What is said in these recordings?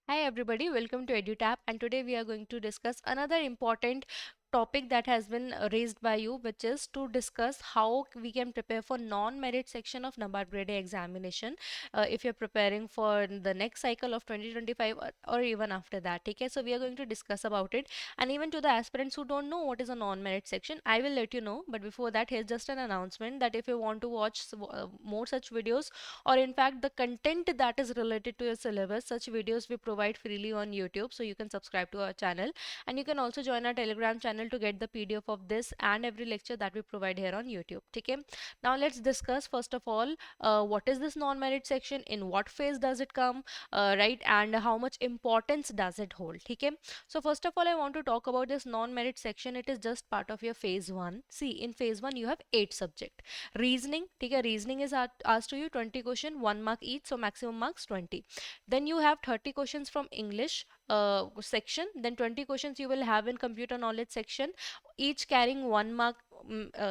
Hi everybody, welcome to EduTap, and today we are going to discuss another important topic that has been raised by you, which is to discuss how we can prepare for non-merit section of NABARD Grade A examination if you're preparing for the next cycle of 2025 or even after that. Okay, so we are going to discuss about it, and even to the aspirants who don't know what is a non-merit section, I will let you know. But before that, here's just an announcement that if you want to watch more such videos, or in fact the content that is related to your syllabus, such videos we provide freely on YouTube, so you can subscribe to our channel, and you can also join our Telegram channel to get the PDF of this and every lecture that we provide here on YouTube. Okay, now let's discuss first of all what is this non-merit section, in what phase does it come, right, and how much importance does it hold. Okay, so first of all I want to talk about this non-merit section. It is just part of your phase 1. See, in phase 1 you have 8 subject. Reasoning, ठीक है, reasoning is asked to you 20 question, 1 mark each, so maximum marks 20. Then you have 30 questions from English section, then 20 questions you will have in computer knowledge section, each carrying 1 mark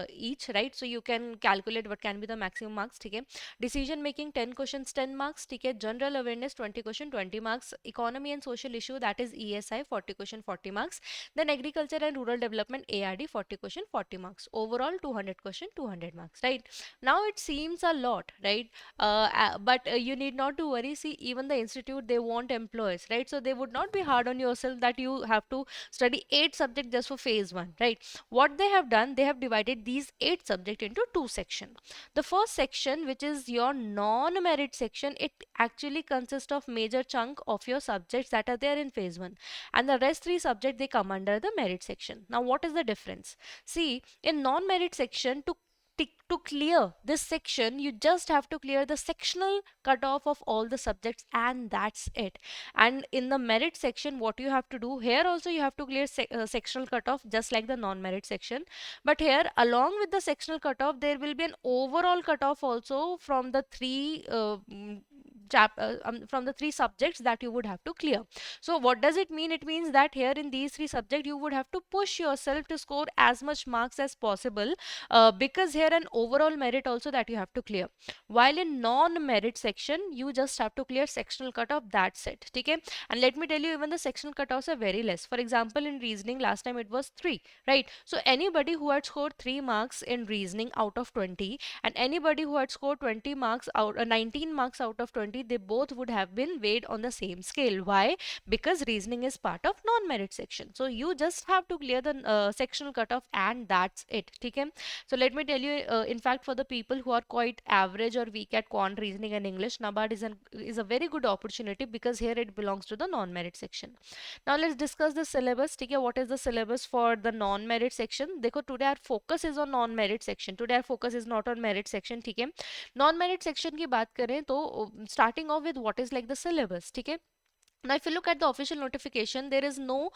each, right? So you can calculate what can be the maximum marks. ठीक है, decision making 10 questions 10 marks. ठीक है, general awareness 20 question 20 marks, economy and social issue, that is ESI, 40 question 40 marks, then agriculture and rural development ARD, 40 question 40 marks, overall 200 question 200 marks, right? Now it seems a lot, right? But you need not to worry. See, even the institute, they want employees, right? So they would not be hard on yourself that you have to study 8 subjects just for phase 1, right? What they have done, they have divided these 8 subjects into 2 sections. The first section, which is your non-merit section, it actually consists of major chunk of your subjects that are there in phase 1, and the rest 3 subjects, they come under the merit section. Now what is the difference? See, in non-merit section, to clear this section, you just have to clear the sectional cutoff of all the subjects, and that's it. And in the merit section, what you have to do here, also you have to clear sectional cutoff just like the non-merit section. But here, along with the sectional cutoff, there will be an overall cutoff also from the from the 3 subjects that you would have to clear. So what does it mean? It means that here in these 3 subjects, you would have to push yourself to score as much marks as possible, because here an overall merit also that you have to clear. While in non-merit section, you just have to clear sectional cutoff, that's it. Okay, and let me tell you, even the sectional cutoffs are very less. For example, in reasoning last time it was 3, right? So anybody who had scored 3 marks in reasoning out of 20, and anybody who had scored 20 marks out 19 marks out of 20, they both would have been weighed on the same scale. Why? Because reasoning is part of non-merit section, so you just have to clear the sectional cutoff, and that's it. Okay, so let me tell you, in fact, for the people who are quite average or weak at quant, reasoning and English, NABARD is a very good opportunity, because here it belongs to the non-merit section. Now let's discuss the syllabus. ठीक है, what is the syllabus for the non-merit section? देखो, today our focus is on non-merit section. Today our focus is not on merit section. ठीक है, non-merit section की बात करें तो starting off with what is like the syllabus. ठीक है, now, if you look at the official notification, there is no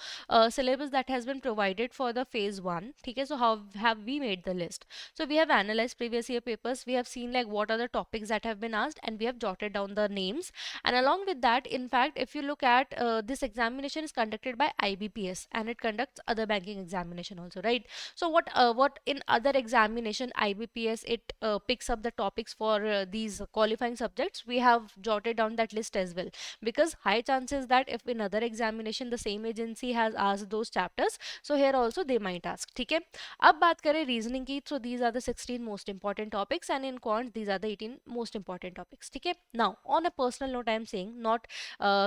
syllabus that has been provided for the phase 1. Okay, so how have we made the list? So we have analyzed previous year papers. We have seen like what are the topics that have been asked, and we have jotted down the names. And along with that, in fact, if you look at this examination is conducted by IBPS, and it conducts other banking examination also, right? So what in other examination IBPS, it picks up the topics for these qualifying subjects. We have jotted down that list as well, because high chances that if in other examination the same agency has asked those chapters, so here also they might ask. ठीक है, अब बात करें reasoning की, so these are the 16 most important topics, and in quant these are the 18 most important topics. ठीक है, now on a personal note, I am saying, not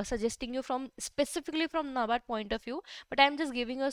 suggesting you from specifically from NABARD point of view, but I am just giving a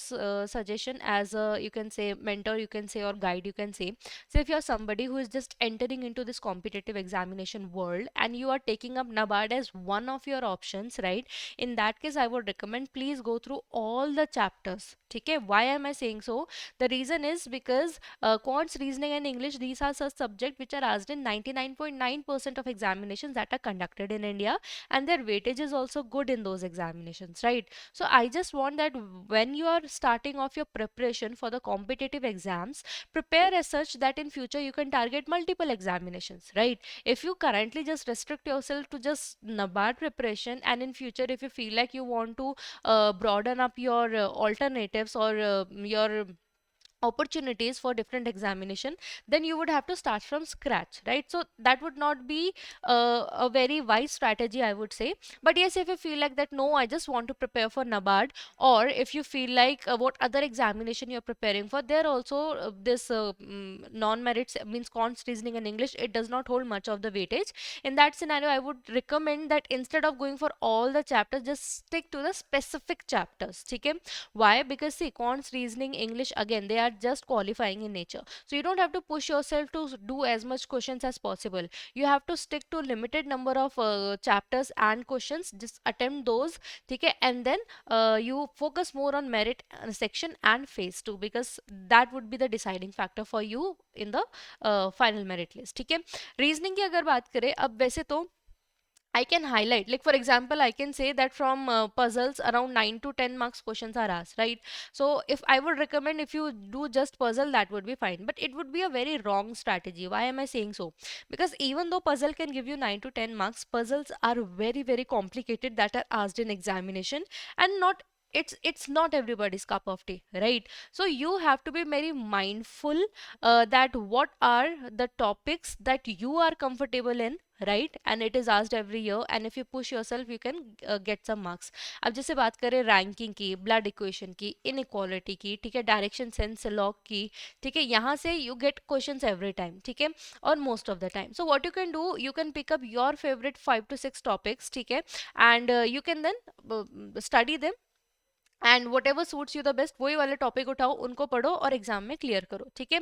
suggestion as a, you can say, mentor, you can say, or guide, you can say. So if you are somebody who is just entering into this competitive examination world, and you are taking up NABARD as one of your options, right? In that case, I would recommend, please go through all the chapters. Okay, why am I saying so? The reason is because quants, reasoning and English, these are such subjects which are asked in 99.9% of examinations that are conducted in India, and their weightage is also good in those examinations, right? So I just want that when you are starting off your preparation for the competitive exams, prepare as such that in future you can target multiple examinations, right? If you currently just restrict yourself to just NABARD preparation, and in future if you feel like you want to broaden up your alternatives, or your opportunities for different examination, then you would have to start from scratch, right? So that would not be a very wise strategy, I would say. But yes, if you feel like that, no, I just want to prepare for NABARD, or if you feel like what other examination you're preparing for, there also this non-merit means cons, reasoning and English, it does not hold much of the weightage. In that scenario, I would recommend that instead of going for all the chapters, just stick to the specific chapters. Okay, why? Because see, quants, reasoning, English, again, they are just qualifying in nature. So you don't have to push yourself to do as much questions as possible. You have to stick to limited number of chapters and questions. Just attempt those. Okay, and then you focus more on merit section and phase 2, because that would be the deciding factor for you in the final merit list. ठीक है, reasoning की अगर बात करें, अब वैसे तो I can highlight, like for example, I can say that from puzzles around 9 to 10 marks questions are asked, right? So if I would recommend, if you do just puzzle, that would be fine. But it would be a very wrong strategy. Why am I saying so? Because even though puzzle can give you 9 to 10 marks, puzzles are very, very complicated that are asked in examination, and not it's not everybody's cup of tea, right? So you have to be very mindful that what are the topics that you are comfortable in, right? And it is asked every year, and if you push yourself, you can get some marks. अब जैसे बात करें ranking की, blood equation की, inequality की, ठीक है, direction sense log की, ठीक है, यहाँ से you get questions every time, ठीक है, और most of the time. So what you can do, you can pick up your favourite 5 to 6 topics, ठीक है, and you can then study them, and whatever suits you the best, वही वाले topic उठाओ, उनको पढ़ो और exam में clear करो. ठीक है,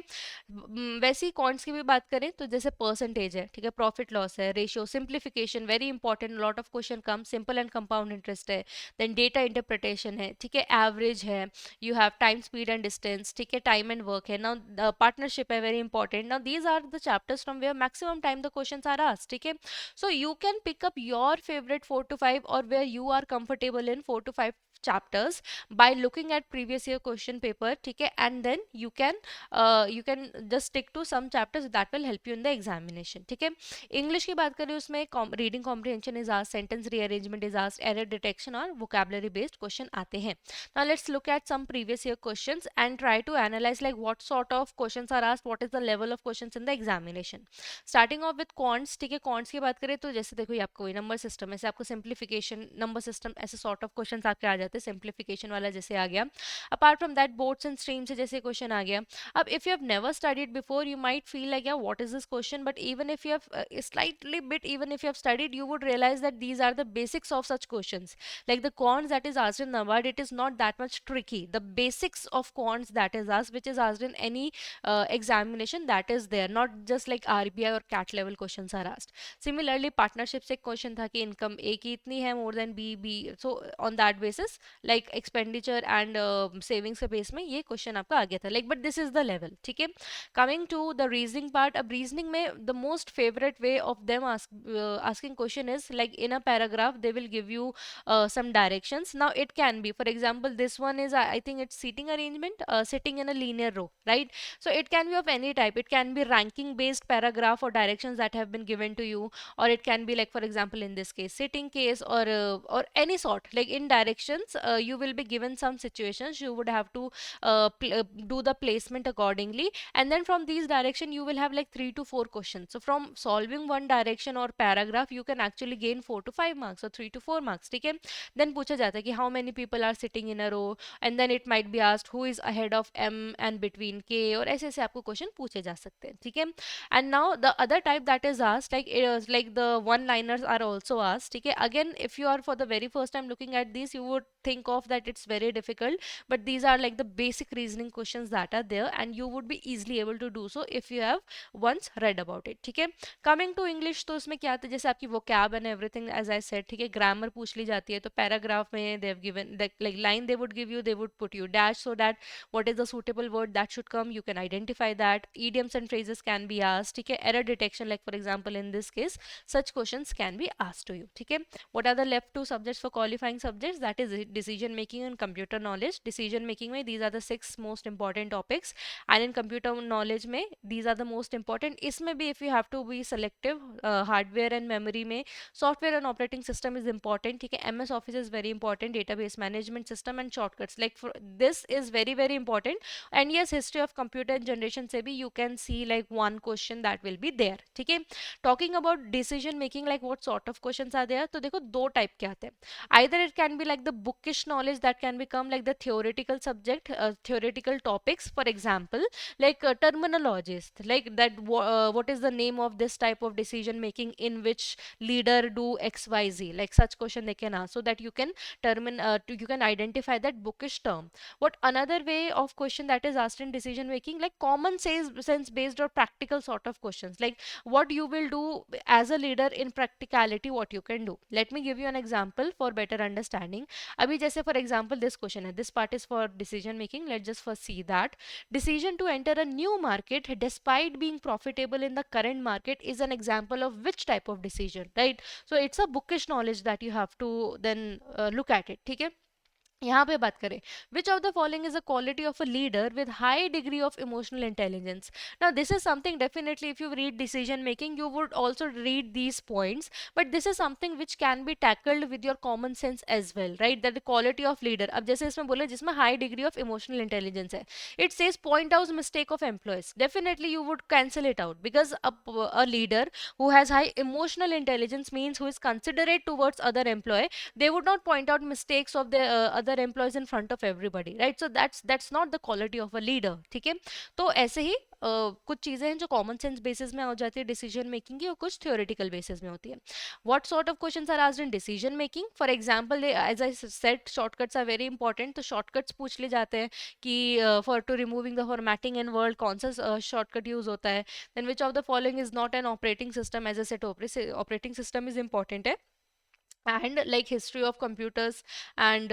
वैसे ही कॉन्ट्स की भी बात करें तो जैसे परसेंटेज है, ठीक है, प्रॉफिट लॉस है, ratio, simplification very important, lot of question come, simple and compound interest है, देन डेटा इंटरप्रिटेशन है, ठीक है, एवरेज है, you have time, speed and distance, ठीक है, टाइम एंड वर्क है, नाउ पार्टनरशिप है, very important. Now these are the chapters from where maximum time the questions are asked. ठीक है, so you can pick up your favorite 4 to 5, or where you are comfortable in 4 to 5 chapters by looking at previous year question paper. ठीक है, and then you can just stick to some chapters that will help you in the examination. ठीक है, English की बात करें, उसमें reading comprehension is asked, sentence rearrangement is asked, error detection और vocabulary based question आते हैं. now let's look at some previous year questions and try to analyze like what sort of questions are asked, what is the level of questions in the examination. Starting of with quants. ठीक है, quants की बात करें तो जैसे देखो, ये आपको नंबर सिस्टम, ऐसे आपको सिंप्लीफिकेशन, नंबर सिस्टम, ऐसे सॉर्ट ऑफ क्वेश्चंस आपके आ जाते हैं. सिंप्लीफिकेशन वाला जैसे आ गया. Apart from that, boards and stream से जैसे क्वेश्चन आ गया. अब if you have never studied before, you might feel like yeah what is this question, but even if you have slightly bit, even if you have studied, you would realize that these are the basics of such questions. Like the quants that is asked in NABARD, it is not that much tricky. The basics of quants that is asked, which is asked in any examination, that is there, not just like RBI or CAT level questions are asked. Similarly, partnership से question था कि income A की इतनी है, more than B B, so on that basis like expenditure and savings के base में ये question आपका आ गया था, like, but this is the level. ठीक है, coming to the reasoning part. अब रीजनिंग में the most favourite way of them asking question is like in a paragraph they will give you some directions. Now it can be, for example, this one is I think it's seating arrangement, sitting in a linear row, right? So it can be of any type. It can be ranking based paragraph or directions that have been given to you, or it can be like, for example, in this case, sitting case, or any sort, like in directions you will be given some situations, you would have to do the placement accordingly, and then from these direction you will have like 3 to 4 questions. So from solving one direction or paragraph you can actually gain 4 to 5 marks or 3 to 4 marks. ठीक है, then पूछा जाता है कि how many people are sitting in a row, and then it might be asked who is ahead of M and between K, और ऐसे ऐसे आपको क्वेश्चन पूछे जा सकते हैं. ठीक है, and now the other type that is asked, like it is like the one liners are also asked. ठीक है, again if you are for the very first time looking at these, you would think of that it's very difficult, but these are like the basic reasoning questions that are there, and you would be easily able to do so if you have once read about it. ठीक है, coming to English, तो उसमें क्या आता है, जैसे आपकी vocab and everything as I said. ठीक है, ग्रामर पूछ ली जाती है, तो पैराग्राफ में they have given like line they would give you, they would put you dash so that what is the suitable word that should come, you can identify that. idioms and phrases can be asked. ठीक है, error detection, like for example in this case, such questions can be asked to you. ठीक है, what are the left two subjects for qualifying subjects, that is decision making making and computer knowledge. Decision making में these are the 6 most important topics, and in computer knowledge में these are the most important. इसमें भी if you have to be selective, hardware and memory में software and operating system is important, ठीक है. MS Office is very important, database management system and shortcuts, like for this is very very important. And yes, history of computer generation से भी you can see like one question that will be there, ठीक है. Talking about decision making, like what sort of questions are there, तो देखो दो type के आते हैं. Either it can be like the bookish knowledge that can become like the theoretical subject, theoretical topics, for example, like terminologies, like that what is the name of this type of decision making in which leader do xyz, like such question they can ask, so that you can you can identify that bookish term. What another way of question that is asked in decision making, like common sense based or practical sort of questions, like what you will do as a leader in practicality, what you can do. Let me give you an example for better understanding. अभी जैसे for example this question है, this part is for decision making. Let's just first see that decision to enter a new market despite being profitable in the current market is an example of which type of decision, right? So it's a bookish knowledge that you have to then look at it, ठीक है. यहाँ पे बात करें, which of the following is a quality of a leader with high degree of emotional intelligence. Now this is something definitely if you read decision making you would also read these points, but this is something which can be tackled with your common sense as well, right? That the quality of leader, अब जैसे इसमें बोले जिसमें high degree of emotional intelligence है, it says point out mistake of employees, definitely you would cancel it out, because a leader who has high emotional intelligence means who is considerate towards other employee, they would not point out mistakes of the other employees in front of everybody, right? So that's not the quality of a leader, ठीक है. तो ऐसे ही कुछ चीजें हैं जो common sense basis में हो जाती है डिसीजन मेकिंग की, और कुछ थ्योरेटिकल बेसिस में होती है. What sort of questions are asked in decision making, for example as I said shortcuts are very important, तो शॉर्टकट्स पूछ ले जाते हैं कि for to removing the formatting in word कौन सा शॉर्टकट यूज होता है. Then which of the following is not an operating system, as a set operating system is important है. And like history of computers and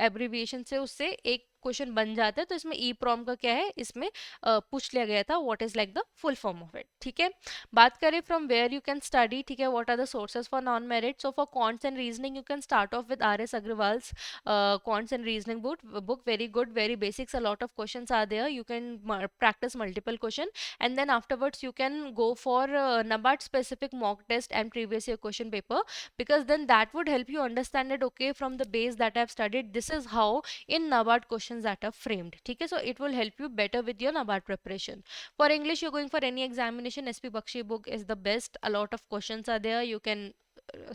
abbreviation से उससे एक question बन जाता है. तो इसमें ई प्रॉम का क्या है, इसमें पूछ लिया गया था what is like the full form of it, ठीक है. बात करें from where you can study, ठीक है, what are the sources for non merit. So for quants and reasoning you can start off with R S Agrawal's quants and reasoning book, very good, very basics, a lot of questions are there, you can practice multiple question, and then afterwards you can go for NABARD specific mock test and previous year question paper, because then that would help you understand that okay, from the base that I have studied, this is how in NABARD questions that are framed, ठीक है. So it will help you better with your NABARD preparation. For English, you're going for any examination, SP Bakshi book is the best, a lot of questions are there, you can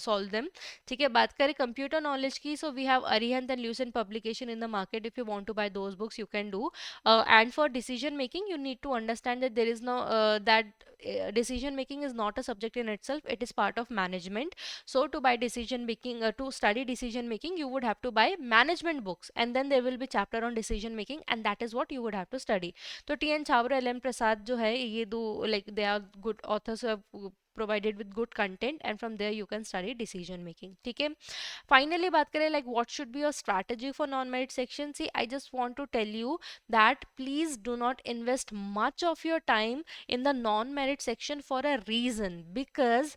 solve them, ठीक है. बात करें computer knowledge की, so we have Arihant and Lucent publication in the market, if you want to buy those books you can do. And for decision making you need to understand that there is no that decision making is not a subject in itself, it is part of management. So to buy decision making, to study decision making, you would have to buy management books, and then there will be chapter on decision making, and that is what you would have to study. तो TN Chawra, LM Prasad जो है ये दो, like they are good authors who have provided with good content, and from there you can study decision making, ठीक है. Finally बात करें like what should be your strategy for non-merit section. See, I just want to tell you that please do not invest much of your time in the non-merit section for a reason, because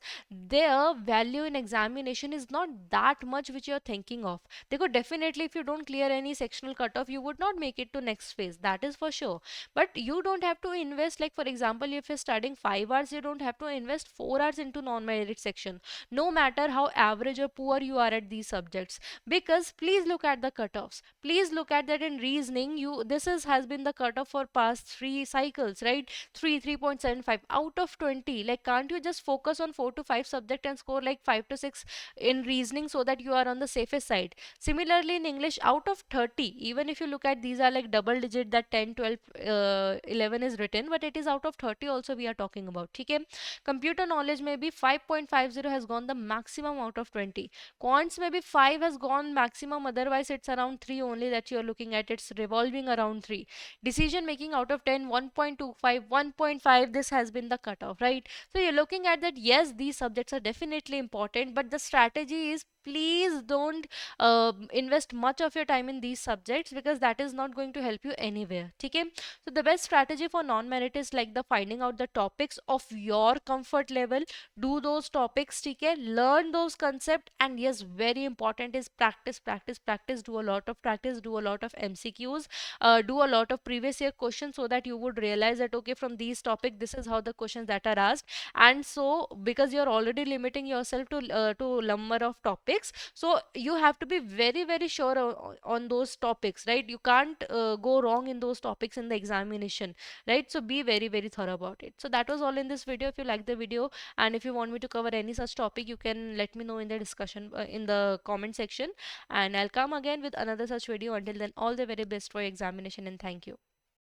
their value in examination is not that much which you're thinking of. देखो definitely if you don't clear any sectional cutoff you would not make it to next phase, that is for sure, but you don't have to invest, like for example if you're studying 5 hours you don't have to invest 4 hours into non-merit section, no matter how average or poor you are at these subjects, because please look at the cutoffs, please look at that. In reasoning, you this is has been the cutoff for past 3 cycles, right? 3.75 out of 20. Like can't you just focus on 4 to 5 subject and score like 5 to 6 in reasoning, so that you are on the safest side? Similarly in English, out of 30, even if you look at these are like double digit, that 10 12 11 is written, but it is out of 30 also we are talking about, okay. Computer knowledge may be 5.50 has gone the maximum out of 20. Quants may be 5 has gone maximum, otherwise it's around 3 only that you're looking at, it's revolving around 3. Decision making out of 10, 1.25, 1.5, this has been the cutoff, right? So you're looking at that, yes, these subjects are definitely important, but the strategy is please don't don't invest much of your time in these subjects, because that is not going to help you anywhere. Okay, so the best strategy for non-merit is like the finding out the topics of your comfort level, do those topics, okay, learn those concepts, and yes, very important is practice, practice, practice. Do a lot of practice, do a lot of MCQs, do a lot of previous year questions, so that you would realize that okay, from these topics this is how the questions that are asked. And so because you're already limiting yourself to number of topics, so you have to be very very sure on those topics, right? You can't go wrong in those topics in the examination, right? So be very very thorough about it. So that was all in this video. If you like the video, and if you want me to cover any such topic, you can let me know in the discussion in the comment section, and I'll come again with another such video. Until then, all the very best for your examination, and thank you.